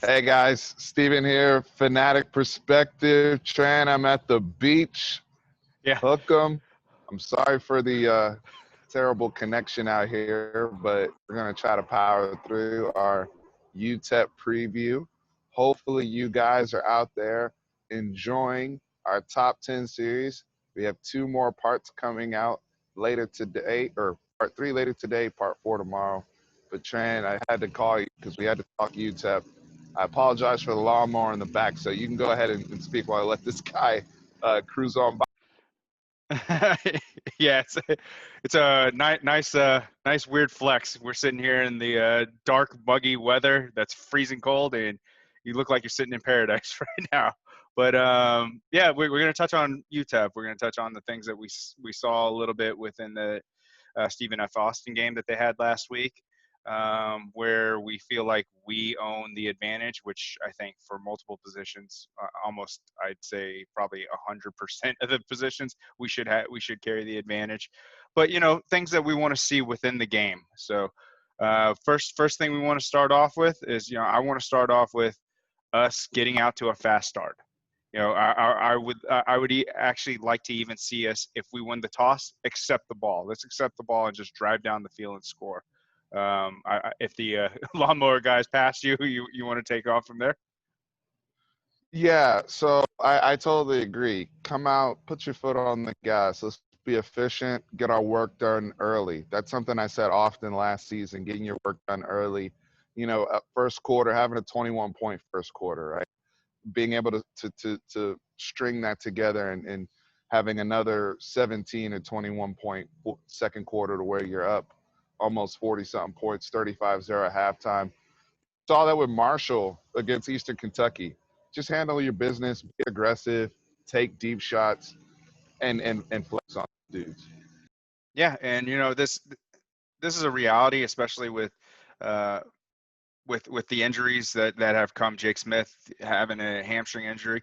Hey guys, Steven here, Fanatic Perspective. Tran, I'm at the beach. Yeah. Hook 'em. I'm sorry for the terrible connection out here, but we're going to try to power through our UTEP preview. Hopefully, you guys are out there enjoying our top 10 series. We have two more parts coming out later today, or part three later today, part four tomorrow. But Tran, I had to call you because we had to talk UTEP. I apologize for the lawnmower in the back, so you can go ahead and speak while I let this guy cruise on by. Yeah, it's a nice weird flex. We're sitting here in the dark, muggy weather that's freezing cold, and you look like you're sitting in paradise right now. But yeah, we're going to touch on UTEP. We're going to touch on the things that we saw a little bit within the Stephen F. Austin game that they had last week, where we feel like we own the advantage, which I think for multiple positions, almost I'd say probably 100% of the positions we should carry the advantage. But things that we want to see within the game. So first thing we want to start off with is I want to start off with us getting out to a fast start. I would actually like to even see us, if we win the toss, accept the ball. Let's accept the ball and just drive down the field and score. If the lawnmower guys pass you want to take off from there? Yeah, so I totally agree. Come out, put your foot on the gas. Let's be efficient, get our work done early. That's something I said often last season, getting your work done early. First quarter, having a 21-point first quarter, right? Being able to string that together and having another 17 or 21 point second quarter to where you're up almost 40 something points, 35-0 at halftime. Saw that with Marshall against Eastern Kentucky. Just handle your business, be aggressive, take deep shots, and flex on dudes. Yeah, and this is a reality, especially uh, with the injuries that have come. Jake Smith having a hamstring injury.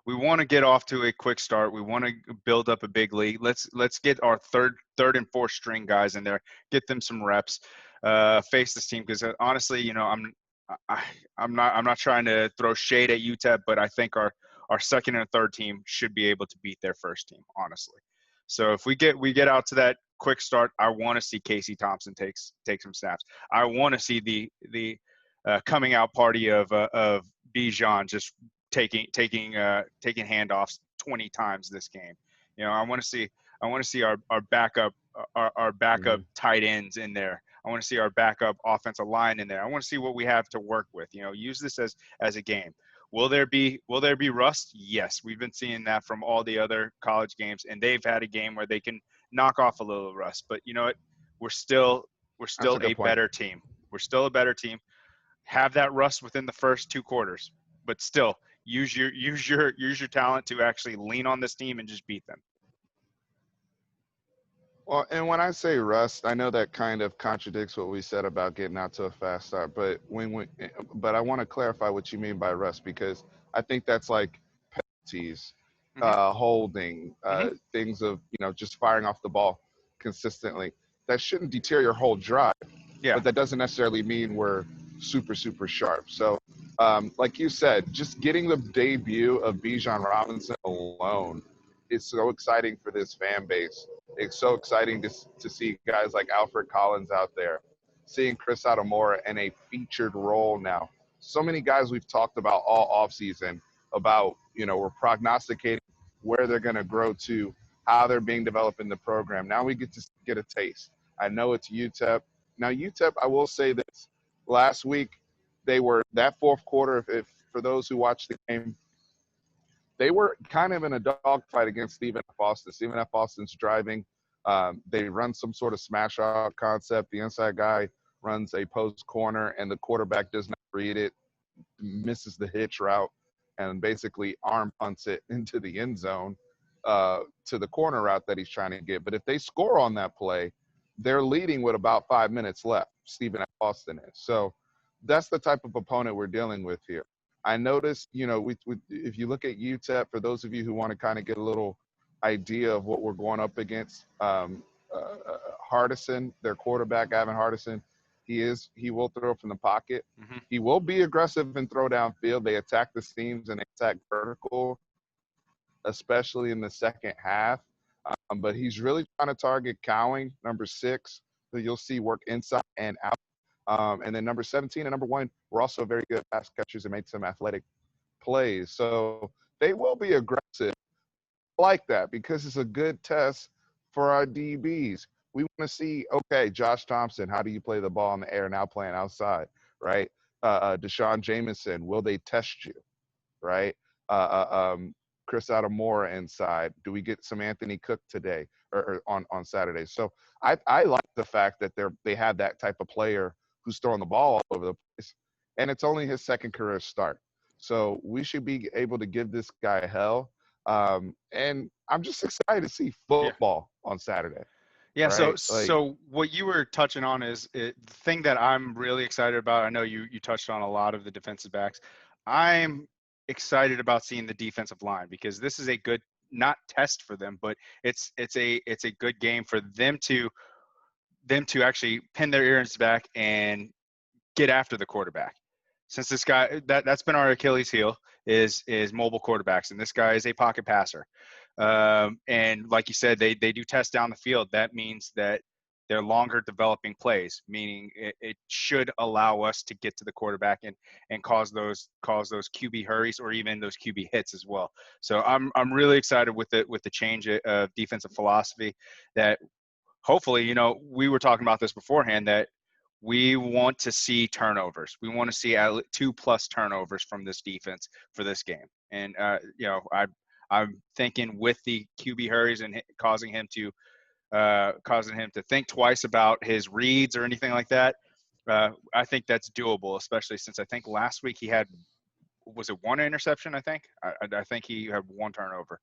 We want to get off to a quick start. We want to build up a big lead. Let's get our third and fourth string guys in there, get them some reps, face this team. Because honestly, I'm not trying to throw shade at UTEP, but I think our second and third team should be able to beat their first team, honestly. So if we get out to that quick start, I want to see Casey Thompson take some snaps. I want to see the coming out party of Bijan just taking handoffs 20 times this game. I want to see our backup tight ends in there. I want to see our backup offensive line in there. I want to see what we have to work with. Use this as a game. Will there be rust? Yes, we've been seeing that from all the other college games, and they've had a game where they can knock off a little rust. But you know what? We're still a better team. We're still a better team. Have that rust within the first two quarters, but still use your talent to actually lean on this team and just beat them. Well, and when I say rust, I know that kind of contradicts what we said about getting out to a fast start. But I want to clarify what you mean by rust, because I think that's like penalties, Mm-hmm. holding, Mm-hmm. things of just firing off the ball consistently. That shouldn't deter your whole drive, Yeah. but that doesn't necessarily mean we're super sharp. So, like you said, just getting the debut of Bijan Robinson alone is so exciting for this fan base. It's so exciting to see guys like Alfred Collins out there, seeing Chris Atamora in a featured role now. So many guys we've talked about all offseason about, we're prognosticating where they're going to grow to, how they're being developed in the program. Now we get to get a taste. I know it's UTEP. Now, UTEP, I will say this. Last week, they were that fourth quarter, if for those who watched the game, they were kind of in a dogfight against Stephen F. Austin. Stephen F. Austin's driving. They run some sort of smash out concept. The inside guy runs a post corner, and the quarterback does not read it, misses the hitch route, and basically arm punts it into the end zone to the corner route that he's trying to get. But if they score on that play, they're leading with about 5 minutes left. Stephen F. Austin is. So that's the type of opponent we're dealing with here. I noticed, if you look at UTEP, for those of you who want to kind of get a little idea of what we're going up against, Hardison, their quarterback, Evan Hardison, He will throw from the pocket. Mm-hmm. He will be aggressive and throw downfield. They attack the seams and they attack vertical, especially in the second half. But he's really trying to target Cowing, number 6, who you'll see work inside and out. And then number 17 and number 1 were also very good pass catchers and made some athletic plays. So they will be aggressive. I like that because it's a good test for our DBs. We want to see, okay, Josh Thompson, how do you play the ball in the air now playing outside, right? Deshaun Jameson, will they test you, right? Chris Adamora inside. Do we get some Anthony Cook today or on Saturday? So I like the fact that they have that type of player who's throwing the ball all over the place, and it's only his second career start. So we should be able to give this guy hell. And I'm just excited to see Yeah. football on Saturday. Yeah, Right? so what you were touching on is the thing that I'm really excited about. I know you touched on a lot of the defensive backs. I'm excited about seeing the defensive line because this is a good not test for them, but it's a good game for them to actually pin their ears back and get after the quarterback. Since this guy that's been our Achilles heel is mobile quarterbacks, and this guy is a pocket passer. And like you said, they do test down the field. That means that they're longer developing plays, meaning it should allow us to get to the quarterback and cause those QB hurries or even those QB hits as well. So I'm really excited with the change of defensive philosophy that hopefully, we were talking about this beforehand that we want to see turnovers. We want to see 2+ turnovers from this defense for this game. And I'm thinking with the QB hurries and causing him to think twice about his reads or anything like that. I think that's doable, especially since I think last week he had, was it 1 interception? I think he had 1 turnover.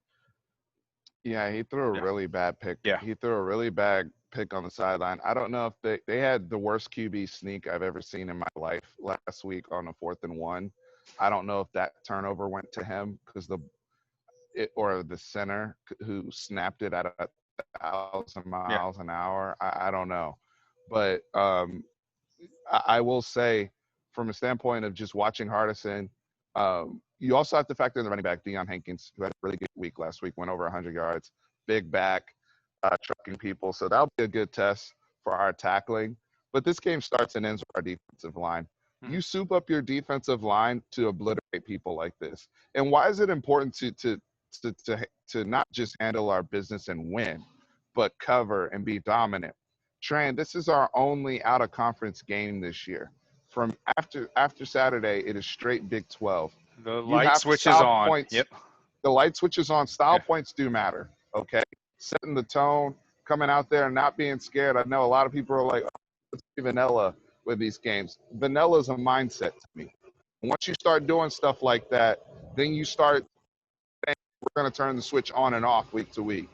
Yeah, he threw a really bad pick. Yeah. He threw a really bad pick on the sideline. I don't know if they had the worst QB sneak I've ever seen in my life last week on a 4th and 1. I don't know if that turnover went to him because or the center who snapped it at 1,000 miles an hour. I don't know, but I will say, from a standpoint of just watching Hardison, you also have to factor in the running back, Deion Hankins, who had a really good week last week, went over 100 yards, big back, trucking people. So that'll be a good test for our tackling. But this game starts and ends with our defensive line. Mm-hmm. You soup up your defensive line to obliterate people like this. And why is it important to not just handle our business and win, but cover and be dominant? Tran, this is our only out-of-conference game this year. From after Saturday, it is straight Big 12. The light switches on. Points. Yep. The light switches on. Style points do matter, okay? Setting the tone, coming out there and not being scared. I know a lot of people are like, oh, let's be vanilla with these games. Vanilla is a mindset to me. Once you start doing stuff like that, then you start saying, we're going to turn the switch on and off week to week.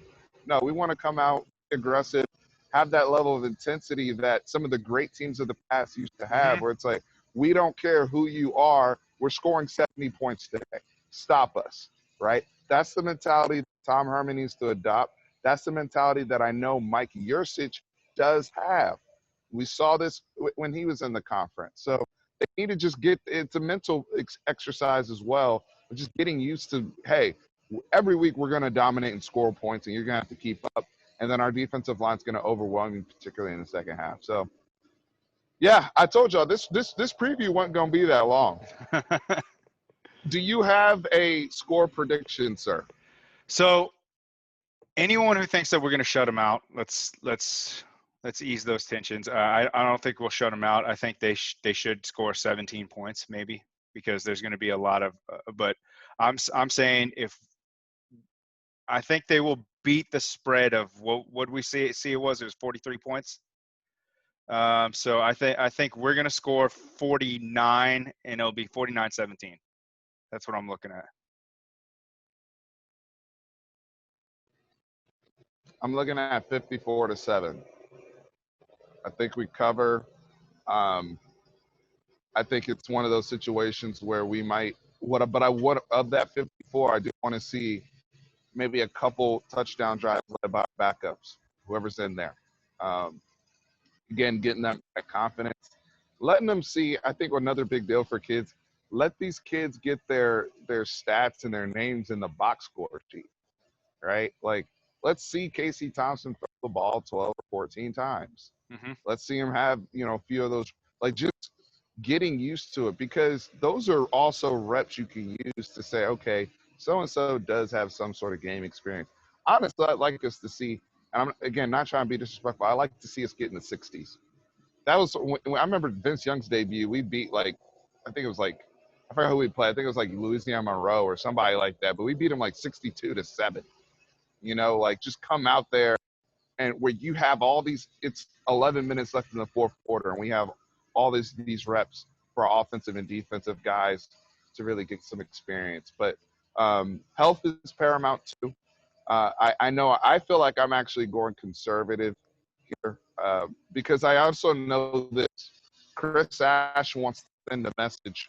No, we want to come out aggressive, have that level of intensity that some of the great teams of the past used to have, where it's like, we don't care who you are. We're scoring 70 points today. Stop us, right? That's the mentality that Tom Herman needs to adopt. That's the mentality that I know Mike Yurcich does have. We saw this when he was in the conference. So they need to just it's a mental exercise as well, of just getting used to, hey, every week we're going to dominate and score points, and you're going to have to keep up. And then our defensive line's going to overwhelm you, particularly in the second half. So, yeah, I told y'all this preview wasn't going to be that long. Do you have a score prediction, sir? So, anyone who thinks that we're going to shut them out, let's ease those tensions. I don't think we'll shut them out. I think they should score 17 points maybe, because there's going to be a lot of. But I'm saying I think they will beat the spread of what we see it was 43 points. So I think we're going to score 49 and it'll be 49-17. That's what I'm looking at. I'm looking at 54-7. I think we cover. I think it's one of those situations where we might of that 54, I do want to see maybe a couple touchdown drives led by backups, whoever's in there. Again, getting that confidence. letting them see, I think another big deal for kids, let these kids get their stats and their names in the box score sheet, right? Like, let's see Casey Thompson throw the ball 12 or 14 times. Hmm. Let's see him have, a few of those, like just getting used to it, because those are also reps you can use to say, okay, so and so does have some sort of game experience. Honestly, I'd like us to see, and I'm again not trying to be disrespectful, I like to see us get in the 60s. That was when I remember Vince Young's debut. We beat, like, I think it was like, I forgot who we played. I think it was like Louisiana Monroe or somebody like that. But we beat him like 62-7. Like, just come out there, and where you have all these, it's 11 minutes left in the fourth quarter, and we have all these reps for our offensive and defensive guys to really get some experience. But health is paramount too. I know I feel like I'm actually going conservative here, because I also know that Chris Ash wants to send a message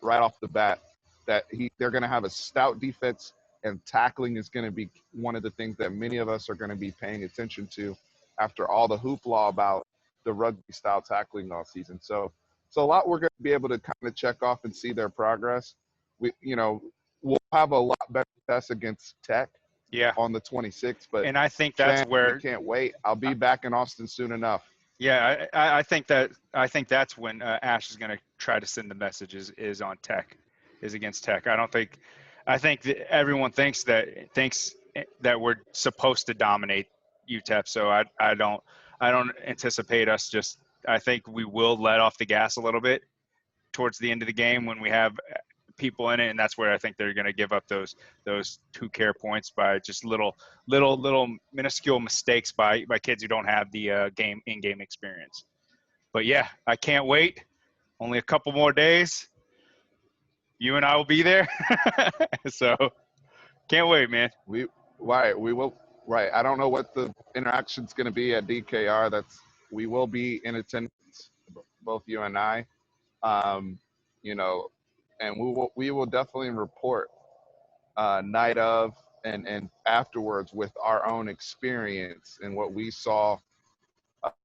right off the bat that they're going to have a stout defense, and tackling is going to be one of the things that many of us are going to be paying attention to after all the hoopla about the rugby style tackling all season. So a lot we're going to be able to kind of check off and see their progress. We'll have a lot better test against Tech Yeah, on the 26th, but and I think that's Tran, I where. can't wait. I'll be back in Austin soon enough. Yeah, I think that's when Ash is going to try to send the messages is on Tech, is against Tech. I think that everyone thinks that we're supposed to dominate UTEP. So I don't anticipate us just. I think we will let off the gas a little bit towards the end of the game when we have people in it, and that's where I think they're going to give up those 2 care points by just little minuscule mistakes by kids who don't have the in-game experience. But yeah, I can't wait. Only a couple more days. You and I will be there. So can't wait, man. We will. Right. I don't know what the interaction's going to be at DKR. We will be in attendance, both you and I. Um, you know, and we will definitely report night of and afterwards with our own experience and what we saw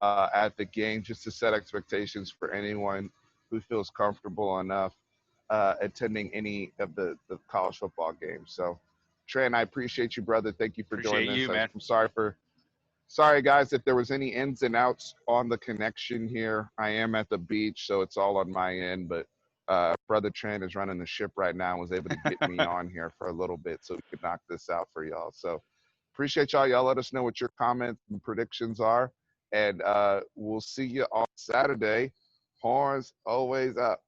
at the game, just to set expectations for anyone who feels comfortable enough attending any of the college football games. So, Trent, I appreciate you, brother. Thank you for doing Appreciate this. you, man. I'm sorry guys if there was any ins and outs on the connection here. I am at the beach, so it's all on my end, but brother Trent is running the ship right now and was able to get me on here for a little bit so we could knock this out for y'all. So appreciate y'all. Y'all let us know what your comments and predictions are, and we'll see you on Saturday. Horns always up.